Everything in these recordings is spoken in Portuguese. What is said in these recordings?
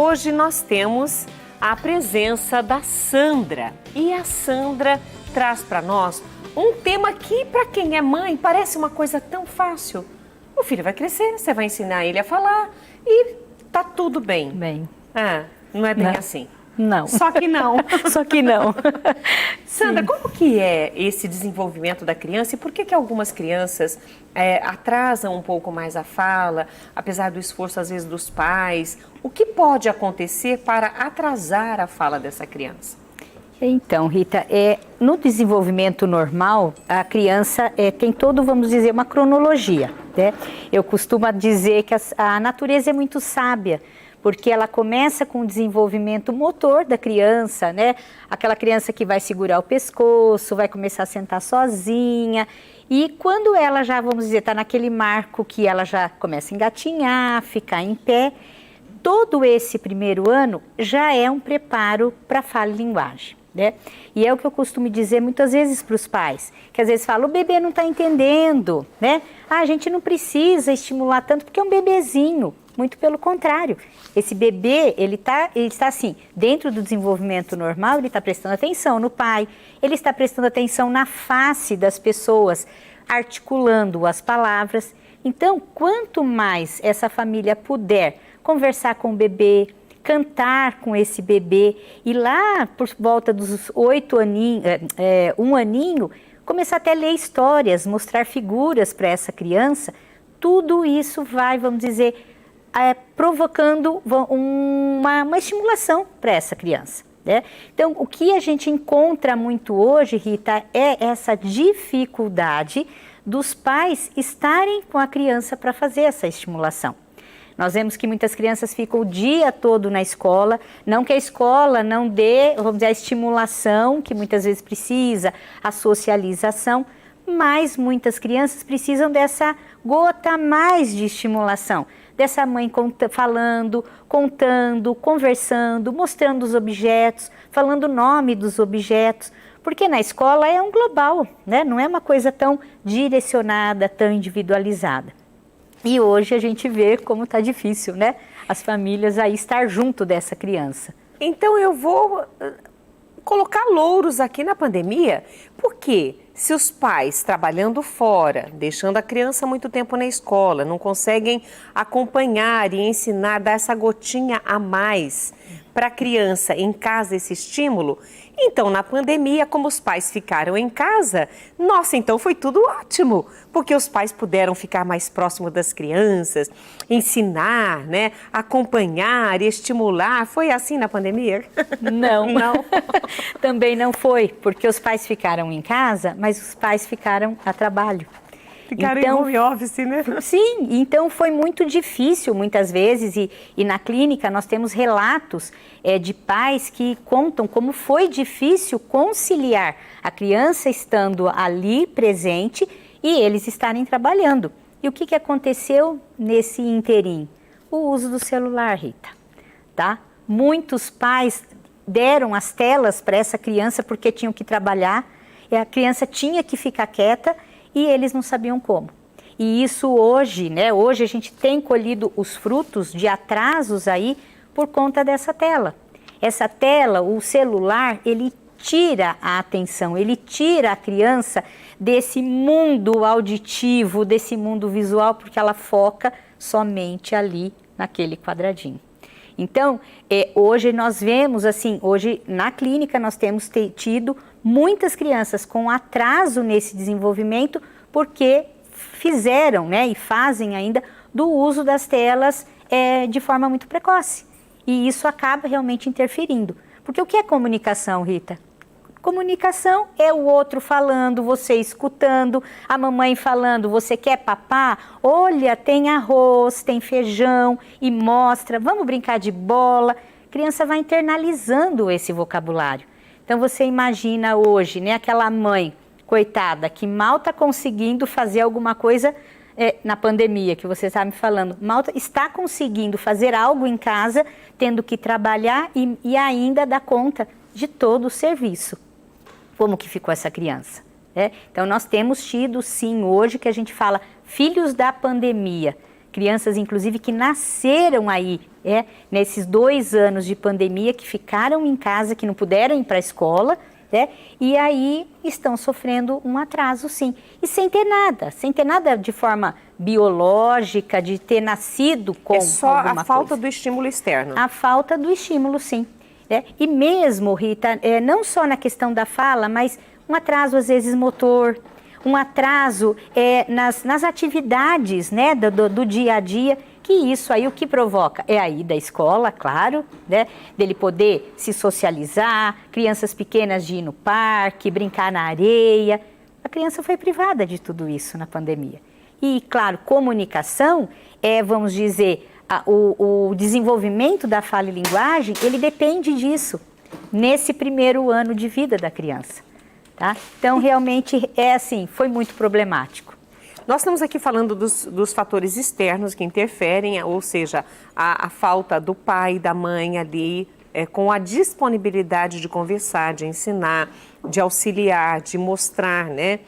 Hoje nós temos a presença da Sandra e a Sandra traz para nós um tema que, para quem é mãe, parece uma coisa tão fácil. O filho vai crescer, você vai ensinar ele a falar e tá tudo bem. Não é bem assim. Não. Só que não. Só que não. Sandra, como que é esse desenvolvimento da criança e por que algumas crianças atrasam um pouco mais a fala, apesar do esforço às vezes dos pais? O que pode acontecer para atrasar a fala dessa criança? Então, Rita, no desenvolvimento normal, a criança tem todo, vamos dizer, uma cronologia, né? Eu costumo dizer que a natureza é muito sábia, porque ela começa com o desenvolvimento motor da criança, né? Aquela criança que vai segurar o pescoço, vai começar a sentar sozinha. E quando ela já, vamos dizer, está naquele marco que ela já começa a engatinhar, ficar em pé, todo esse primeiro ano já é um preparo para fala e linguagem, né? E é o que eu costumo dizer muitas vezes para os pais, que às vezes falam, o bebê não está entendendo, né? A gente não precisa estimular tanto porque é um bebezinho. Muito pelo contrário, esse bebê, ele está assim, dentro do desenvolvimento normal, ele está prestando atenção no pai, ele está prestando atenção na face das pessoas, articulando as palavras. Então, quanto mais essa família puder conversar com o bebê, cantar com esse bebê, e lá por volta dos 8 aninhos, um aninho, começar até a ler histórias, mostrar figuras para essa criança, tudo isso vai, vamos dizer, provocando uma estimulação para essa criança, né? Então, o que a gente encontra muito hoje, Rita, é essa dificuldade dos pais estarem com a criança para fazer essa estimulação. Nós vemos que muitas crianças ficam o dia todo na escola, não que a escola não dê, vamos dizer, a estimulação que muitas vezes precisa, a socialização, mas muitas crianças precisam dessa gota a mais de estimulação, dessa mãe falando, contando, conversando, mostrando os objetos, falando o nome dos objetos, porque na escola é um global, né? Não é uma coisa tão direcionada, tão individualizada. E hoje a gente vê como está difícil, né? As famílias aí estar junto dessa criança. Então eu vou colocar louros aqui na pandemia, porque se os pais trabalhando fora, deixando a criança muito tempo na escola, não conseguem acompanhar e ensinar, dar essa gotinha a mais para a criança em casa, esse estímulo, então na pandemia, como os pais ficaram em casa, nossa, então foi tudo ótimo, porque os pais puderam ficar mais próximos das crianças, ensinar, né, acompanhar, estimular. Foi assim na pandemia? Não, também não foi, porque os pais ficaram em casa, mas os pais ficaram a trabalho. Ficaram em home office, né? Sim, então foi muito difícil muitas vezes e na clínica nós temos relatos de pais que contam como foi difícil conciliar a criança estando ali presente e eles estarem trabalhando. E o que aconteceu nesse interim? O uso do celular, Rita, tá? Muitos pais deram as telas para essa criança porque tinham que trabalhar e a criança tinha que ficar quieta e eles não sabiam como. E isso hoje, né? Hoje a gente tem colhido os frutos de atrasos aí por conta dessa tela. Essa tela, o celular, ele tira a atenção, ele tira a criança desse mundo auditivo, desse mundo visual, porque ela foca somente ali naquele quadradinho. Então, hoje nós vemos assim, hoje na clínica nós temos tido muitas crianças com atraso nesse desenvolvimento porque fizeram, né, e fazem ainda do uso das telas de forma muito precoce. E isso acaba realmente interferindo. Porque o que é comunicação, Rita? Comunicação é o outro falando, você escutando, a mamãe falando, você quer papar? Olha, tem arroz, tem feijão e mostra, vamos brincar de bola. A criança vai internalizando esse vocabulário. Então você imagina hoje, né, aquela mãe, coitada, que mal está conseguindo fazer alguma coisa na pandemia, que você está me falando, mal está conseguindo fazer algo em casa, tendo que trabalhar e ainda dar conta de todo o serviço. Como que ficou essa criança? Então nós temos tido sim hoje que a gente fala filhos da pandemia, crianças inclusive que nasceram aí nesses 2 anos de pandemia que ficaram em casa, que não puderam ir para a escola, e aí estão sofrendo um atraso, sim. E sem ter nada de forma biológica, de ter nascido com alguma coisa. É só a falta do estímulo externo. A falta do estímulo, sim. E mesmo, Rita, não só na questão da fala, mas um atraso às vezes motor, um atraso nas atividades, né, do dia a dia, que isso aí o que provoca é a ida à escola, claro, né, dele poder se socializar, crianças pequenas de ir no parque, brincar na areia. A criança foi privada de tudo isso na pandemia. E, claro, comunicação vamos dizer, o desenvolvimento da fala e linguagem, ele depende disso, nesse primeiro ano de vida da criança. Tá? Então, realmente, foi muito problemático. Nós estamos aqui falando dos fatores externos que interferem, ou seja, a falta do pai e da mãe ali, com a disponibilidade de conversar, de ensinar, de auxiliar, de mostrar, né?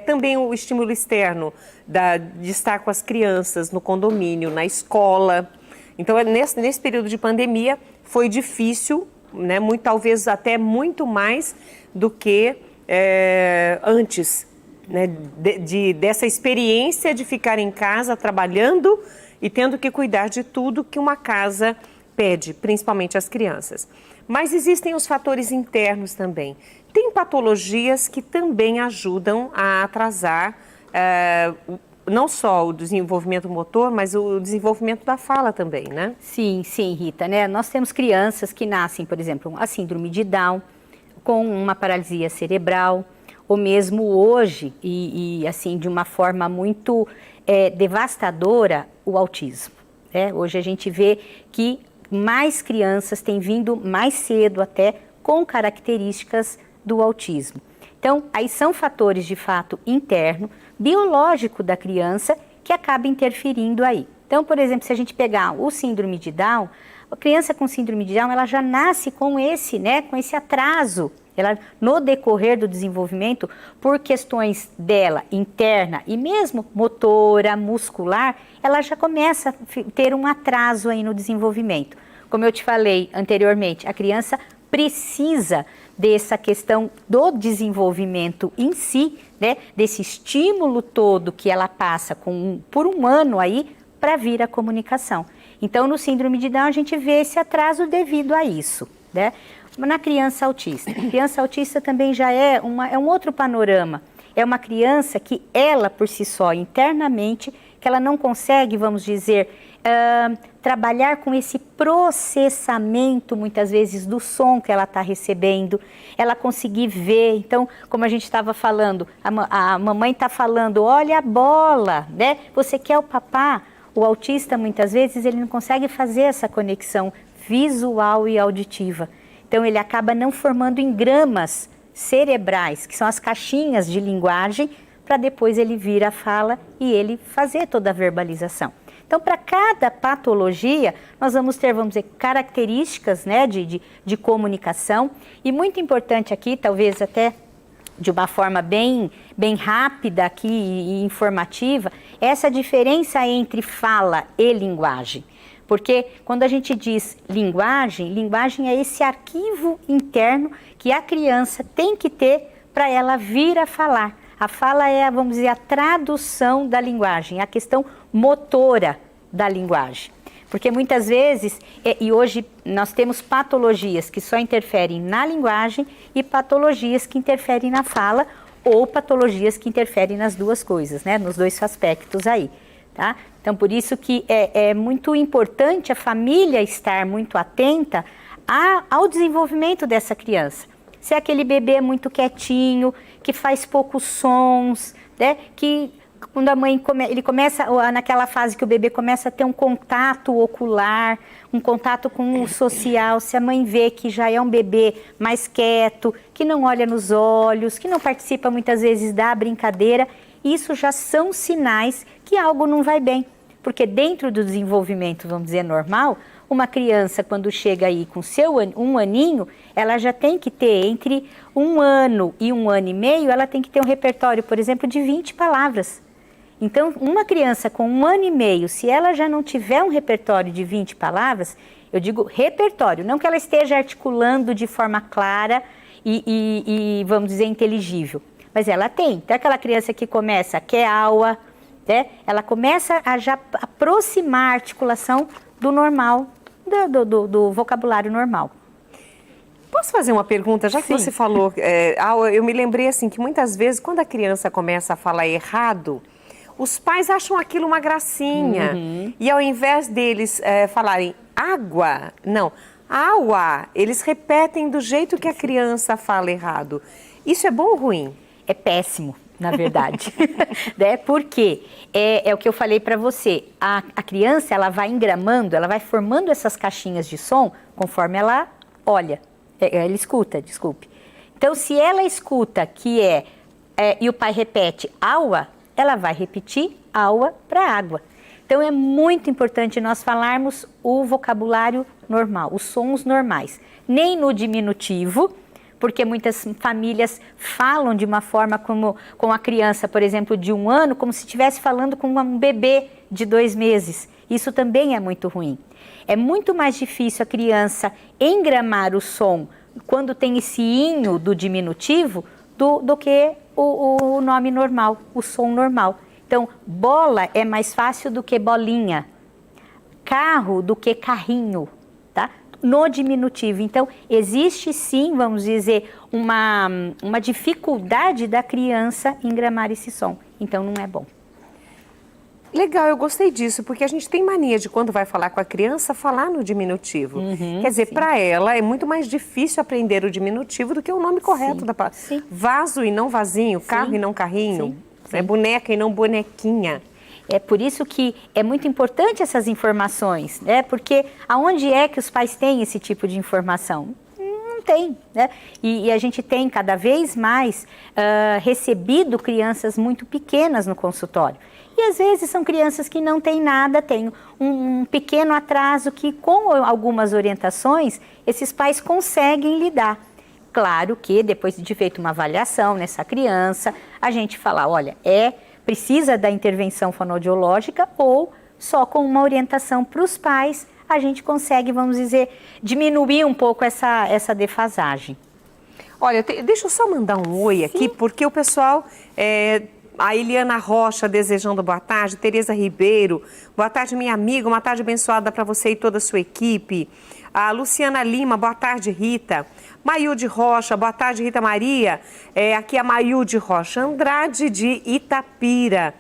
Também o estímulo externo de estar com as crianças no condomínio, na escola. Então, nesse período de pandemia, foi difícil, né? Talvez até muito mais do que antes, né? Dessa experiência de ficar em casa trabalhando e tendo que cuidar de tudo que uma casa pede, principalmente as crianças. Mas existem os fatores internos também. Tem patologias que também ajudam a atrasar não só o desenvolvimento motor, mas o desenvolvimento da fala também, né? Sim, Rita, né? Nós temos crianças que nascem, por exemplo, a síndrome de Down, com uma paralisia cerebral, ou mesmo hoje, e assim, de uma forma muito devastadora, o autismo. Hoje a gente vê que mais crianças têm vindo mais cedo até com características do autismo. Então, aí são fatores de fato interno, biológico da criança, que acaba interferindo aí. Então, por exemplo, se a gente pegar o síndrome de Down, a criança com síndrome de Down, ela já nasce com esse atraso. Ela, no decorrer do desenvolvimento, por questões dela interna e mesmo motora, muscular, ela já começa a ter um atraso aí no desenvolvimento. Como eu te falei anteriormente, a criança precisa dessa questão do desenvolvimento em si, né, desse estímulo todo que ela passa por um ano aí para vir a comunicação. Então, no síndrome de Down, a gente vê esse atraso devido a isso, né? Na criança autista. A criança autista também já é um outro panorama. É uma criança que ela, por si só, internamente, que ela não consegue, vamos dizer, trabalhar com esse processamento, muitas vezes, do som que ela está recebendo, ela conseguir ver. Então, como a gente estava falando, a mamãe está falando, olha a bola, né? Você quer o papá? O autista, muitas vezes, ele não consegue fazer essa conexão visual e auditiva. Então, ele acaba não formando engramas cerebrais, que são as caixinhas de linguagem, para depois ele vir a fala e ele fazer toda a verbalização. Então, para cada patologia, nós vamos ter, vamos dizer, características, né, de comunicação. E muito importante aqui, talvez até de uma forma bem rápida aqui e informativa, essa diferença entre fala e linguagem. Porque quando a gente diz linguagem é esse arquivo interno que a criança tem que ter para ela vir a falar. A fala é, vamos dizer, a tradução da linguagem, a questão motora da linguagem. Porque muitas vezes, e hoje nós temos patologias que só interferem na linguagem e patologias que interferem na fala ou patologias que interferem nas duas coisas, né? Nos dois aspectos aí. Tá? Então, por isso que é muito importante a família estar muito atenta ao desenvolvimento dessa criança. Se é aquele bebê muito quietinho, que faz poucos sons, né? Que quando a mãe ele começa, naquela fase que o bebê começa a ter um contato ocular, um contato com o social, se a mãe vê que já é um bebê mais quieto, que não olha nos olhos, que não participa muitas vezes da brincadeira, isso já são sinais que algo não vai bem. Porque dentro do desenvolvimento, vamos dizer, normal, uma criança quando chega aí com um aninho, ela já tem que ter entre 1 ano e 1 ano e meio, ela tem que ter um repertório, por exemplo, de 20 palavras. Então, uma criança com 1 ano e meio, se ela já não tiver um repertório de 20 palavras, eu digo repertório, não que ela esteja articulando de forma clara e vamos dizer, inteligível. Mas ela tem. Então, aquela criança que começa, quer aula, né? Ela começa a já aproximar a articulação do normal, do vocabulário normal. Posso fazer uma pergunta? Já que Sim. você falou, eu me lembrei assim que muitas vezes quando a criança começa a falar errado, os pais acham aquilo uma gracinha. E ao invés deles falarem água, não, aua, eles repetem do jeito que a criança fala errado. Isso é bom ou ruim? É péssimo, na verdade. Né? Porque é o que eu falei para você, a criança ela vai engramando, ela vai formando essas caixinhas de som conforme ela olha. Ela escuta, desculpe. Então, se ela escuta que e o pai repete aua, ela vai repetir aua para água. Então, é muito importante nós falarmos o vocabulário normal, os sons normais. Nem no diminutivo, porque muitas famílias falam de uma forma como com a criança, por exemplo, de 1 ano, como se estivesse falando com um bebê de 2 meses. Isso também é muito ruim. É muito mais difícil a criança engramar o som quando tem esse inho do diminutivo do que o nome normal, o som normal. Então, bola é mais fácil do que bolinha, carro do que carrinho, tá? No diminutivo. Então, existe sim, vamos dizer, uma dificuldade da criança em gramar esse som. Então, não é bom. Legal, eu gostei disso, porque a gente tem mania de quando vai falar com a criança, falar no diminutivo. Quer dizer, para ela é muito mais difícil aprender o diminutivo do que o nome correto da palavra. Vaso e não vasinho, carro e não carrinho, boneca e não bonequinha. É por isso que é muito importante essas informações, né? Porque aonde é que os pais têm esse tipo de informação? Não tem, né? E a gente tem cada vez mais recebido crianças muito pequenas no consultório. E às vezes são crianças que não têm nada, têm um pequeno atraso que com algumas orientações esses pais conseguem lidar. Claro que depois de feito uma avaliação nessa criança, a gente fala, olha, precisa da intervenção fonoaudiológica ou só com uma orientação para os pais a gente consegue, vamos dizer, diminuir um pouco essa defasagem. Olha, deixa eu só mandar um oi aqui, porque o pessoal... A Eliana Rocha desejando boa tarde, Tereza Ribeiro, boa tarde minha amiga, uma tarde abençoada para você e toda a sua equipe. A Luciana Lima, boa tarde Rita. Mailde Rocha, boa tarde Rita Maria. Aqui é a Mailde Rocha, Andrade de Itapira,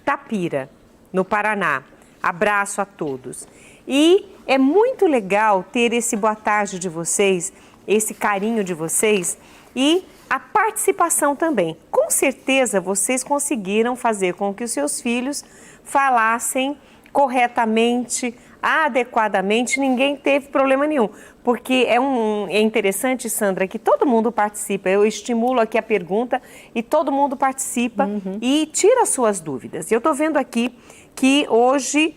Tapira, no Paraná. Abraço a todos. E é muito legal ter esse boa tarde de vocês, esse carinho de vocês e a participação também. Com certeza vocês conseguiram fazer com que os seus filhos falassem corretamente, adequadamente, ninguém teve problema nenhum. Porque é interessante, Sandra, que todo mundo participa. Eu estimulo aqui a pergunta e todo mundo participa e tira as suas dúvidas. Eu estou vendo aqui que hoje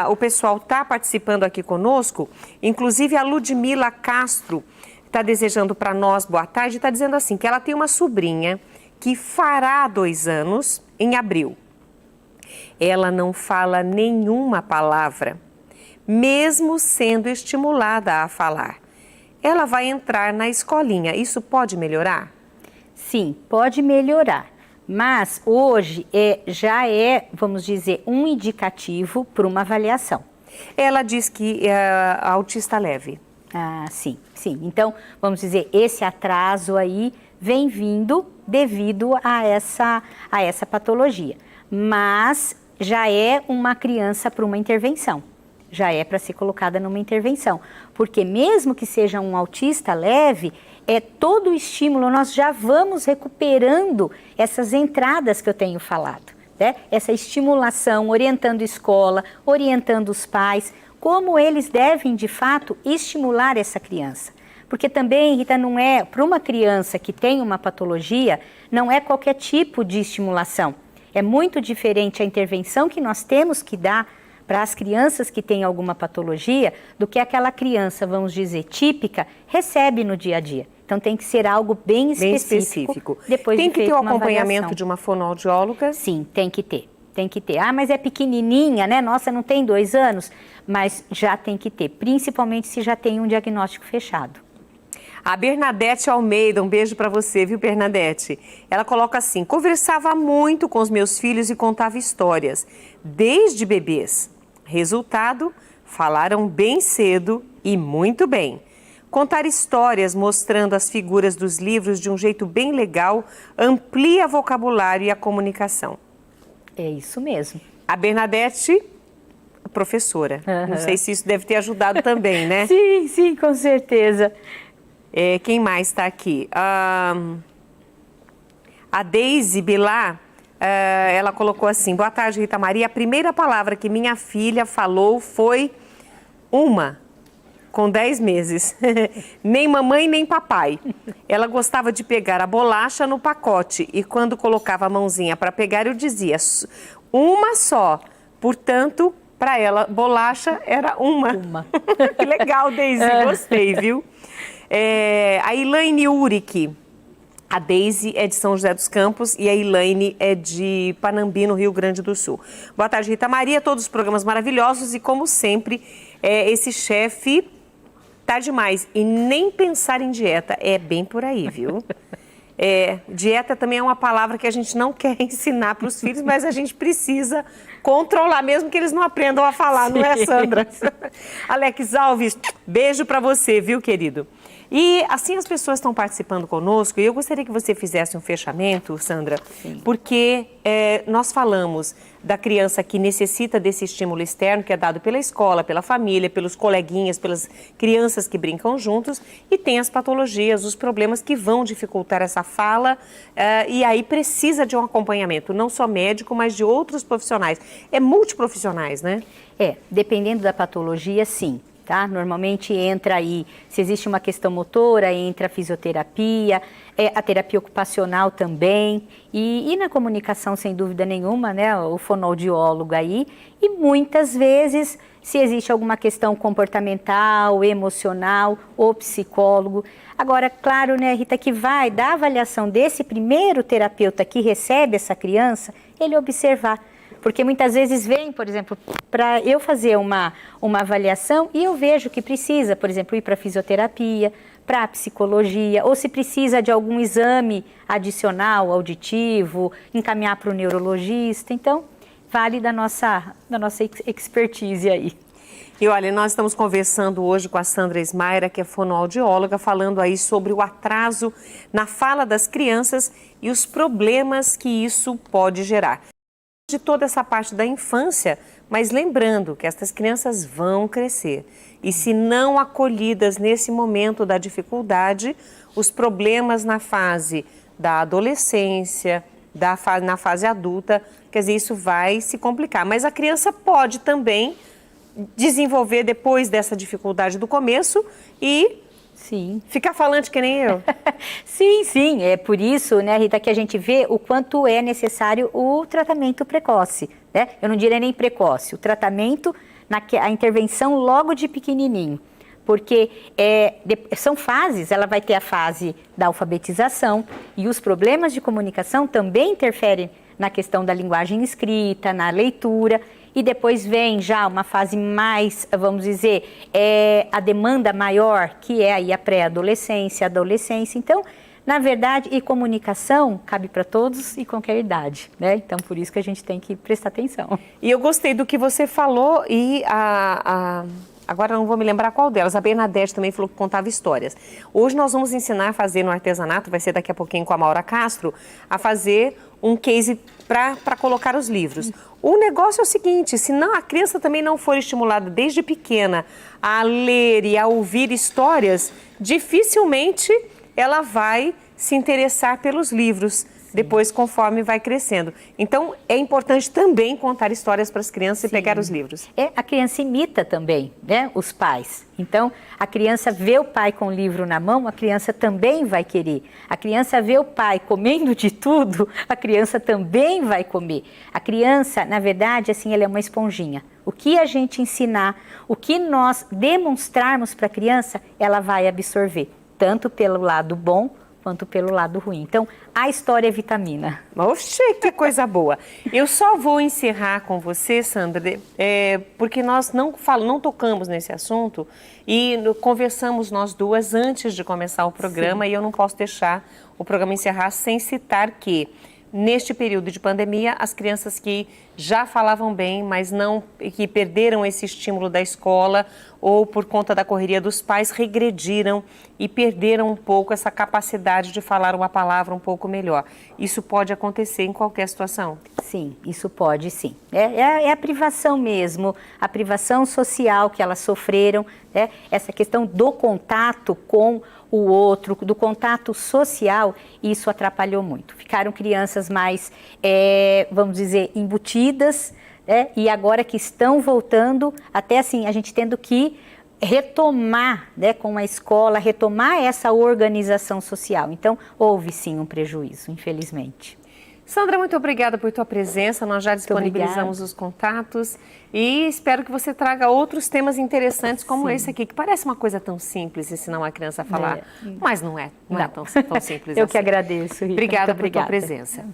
o pessoal está participando aqui conosco, inclusive a Ludmila Castro, está desejando para nós boa tarde, está dizendo assim, que ela tem uma sobrinha que fará 2 anos em abril. Ela não fala nenhuma palavra, mesmo sendo estimulada a falar. Ela vai entrar na escolinha, isso pode melhorar? Sim, pode melhorar, mas hoje já vamos dizer, um indicativo para uma avaliação. Ela diz que é autista leve. Ah, sim. Então, vamos dizer, esse atraso aí vem vindo devido a essa patologia. Mas já é uma criança para uma intervenção. Já é para ser colocada numa intervenção. Porque mesmo que seja um autista leve, todo o estímulo, nós já vamos recuperando essas entradas que eu tenho falado. Né? Essa estimulação, orientando a escola, orientando os pais, como eles devem, de fato, estimular essa criança. Porque também, Rita, não é, para uma criança que tem uma patologia, não é qualquer tipo de estimulação. É muito diferente a intervenção que nós temos que dar para as crianças que têm alguma patologia do que aquela criança, vamos dizer, típica, recebe no dia a dia. Então tem que ser algo bem específico. Depois tem de que ter o feita uma acompanhamento avaliação. de uma fonoaudióloga? Sim, tem que ter. Tem que ter. Ah, mas é pequenininha, né? Nossa, não tem 2 anos. Mas já tem que ter, principalmente se já tem um diagnóstico fechado. A Bernadette Almeida, um beijo para você, viu, Bernadette? Ela coloca assim: conversava muito com os meus filhos e contava histórias, desde bebês. Resultado, falaram bem cedo e muito bem. Contar histórias mostrando as figuras dos livros de um jeito bem legal amplia vocabulário e a comunicação. É isso mesmo. A Bernadette, professora. Não sei se isso deve ter ajudado também, né? Sim, sim, com certeza. Quem mais está aqui? A Deise Bilar, ela colocou assim: boa tarde, Rita Maria. A primeira palavra que minha filha falou foi uma, com 10 meses. Nem mamãe, nem papai. Ela gostava de pegar a bolacha no pacote e quando colocava a mãozinha para pegar, eu dizia uma só. Portanto, para ela, bolacha era uma. Que legal, Deise, gostei, viu? A Elaine Uric, a Deise é de São José dos Campos e a Elaine é de Panambi, no Rio Grande do Sul. Boa tarde, Rita Maria, todos os programas maravilhosos e, como sempre, esse chefe tá demais. E nem pensar em dieta, é bem por aí, viu? Dieta também é uma palavra que a gente não quer ensinar para os filhos, mas a gente precisa controlar, mesmo que eles não aprendam a falar, sim. Não é, Sandra? Alex Alves, beijo para você, viu, querido? E assim as pessoas estão participando conosco e eu gostaria que você fizesse um fechamento, Sandra, sim. Porque nós falamos da criança que necessita desse estímulo externo que é dado pela escola, pela família, pelos coleguinhas, pelas crianças que brincam juntos e tem as patologias, os problemas que vão dificultar essa fala e aí precisa de um acompanhamento, não só médico, mas de outros profissionais. É multiprofissionais, né? Dependendo da patologia, sim. Tá? Normalmente entra aí, se existe uma questão motora, entra a fisioterapia, a terapia ocupacional também, e na comunicação, sem dúvida nenhuma, né, o fonoaudiólogo aí, e muitas vezes, se existe alguma questão comportamental, emocional, ou psicólogo. Agora, claro, né, Rita, que vai da avaliação desse primeiro terapeuta que recebe essa criança, ele observar. Porque muitas vezes vem, por exemplo, para eu fazer uma avaliação e eu vejo que precisa, por exemplo, ir para fisioterapia, para psicologia, ou se precisa de algum exame adicional, auditivo, encaminhar para o neurologista. Então, vale da nossa expertise aí. E olha, nós estamos conversando hoje com a Sandra Smaira, que é fonoaudióloga, falando aí sobre o atraso na fala das crianças e os problemas que isso pode gerar. De toda essa parte da infância, mas lembrando que essas crianças vão crescer e se não acolhidas nesse momento da dificuldade, os problemas na fase da adolescência, na fase adulta, quer dizer, isso vai se complicar. Mas a criança pode também desenvolver depois dessa dificuldade do começo e sim. Ficar falante que nem eu. Sim, é por isso, né, Rita, que a gente vê o quanto é necessário o tratamento precoce, né? Eu não diria nem precoce, o tratamento, a intervenção logo de pequenininho, porque são fases, ela vai ter a fase da alfabetização e os problemas de comunicação também interferem na questão da linguagem escrita, na leitura. E depois vem já uma fase mais, vamos dizer, a demanda maior, que é aí a pré-adolescência, adolescência. Então, na verdade, e comunicação cabe para todos e qualquer idade, né? Então, por isso que a gente tem que prestar atenção. E eu gostei do que você falou e agora não vou me lembrar qual delas. A Bernadette também falou que contava histórias. Hoje nós vamos ensinar a fazer no artesanato, vai ser daqui a pouquinho com a Maura Castro, a fazer um case para colocar os livros. O negócio é o seguinte, se não, a criança também não for estimulada desde pequena a ler e a ouvir histórias, dificilmente ela vai se interessar pelos livros. Depois, conforme vai crescendo. Então, é importante também contar histórias para as crianças e pegar os livros. A criança imita também, né, os pais. Então, a criança vê o pai com o livro na mão, a criança também vai querer. A criança vê o pai comendo de tudo, a criança também vai comer. A criança, na verdade, assim, ela é uma esponjinha. O que a gente ensinar, o que nós demonstrarmos para a criança, ela vai absorver. tanto pelo lado bom quanto pelo lado ruim. Então, a história é vitamina. Oxe, que coisa boa. Eu só vou encerrar com você, Sandra, porque nós não tocamos nesse assunto e conversamos nós duas antes de começar o programa. Sim. E eu não posso deixar o programa encerrar sem citar que, neste período de pandemia, as crianças que já falavam bem, mas que perderam esse estímulo da escola ou por conta da correria dos pais, regrediram e perderam um pouco essa capacidade de falar uma palavra um pouco melhor. Isso pode acontecer em qualquer situação? Sim, isso pode sim. É a privação mesmo, a privação social que elas sofreram, né? Essa questão do contato com o outro, do contato social, isso atrapalhou muito. Ficaram crianças mais, vamos dizer, embutidas, né? E agora que estão voltando, até assim, a gente tendo que retomar, né, com a escola, retomar essa organização social. Então, houve sim um prejuízo, infelizmente. Sandra, muito obrigada por tua presença, nós já disponibilizamos os contatos e espero que você traga outros temas interessantes como esse aqui, que parece uma coisa tão simples, ensinar uma criança a falar, mas não é tão simples assim. Eu que agradeço, Rita. Obrigada por tua presença.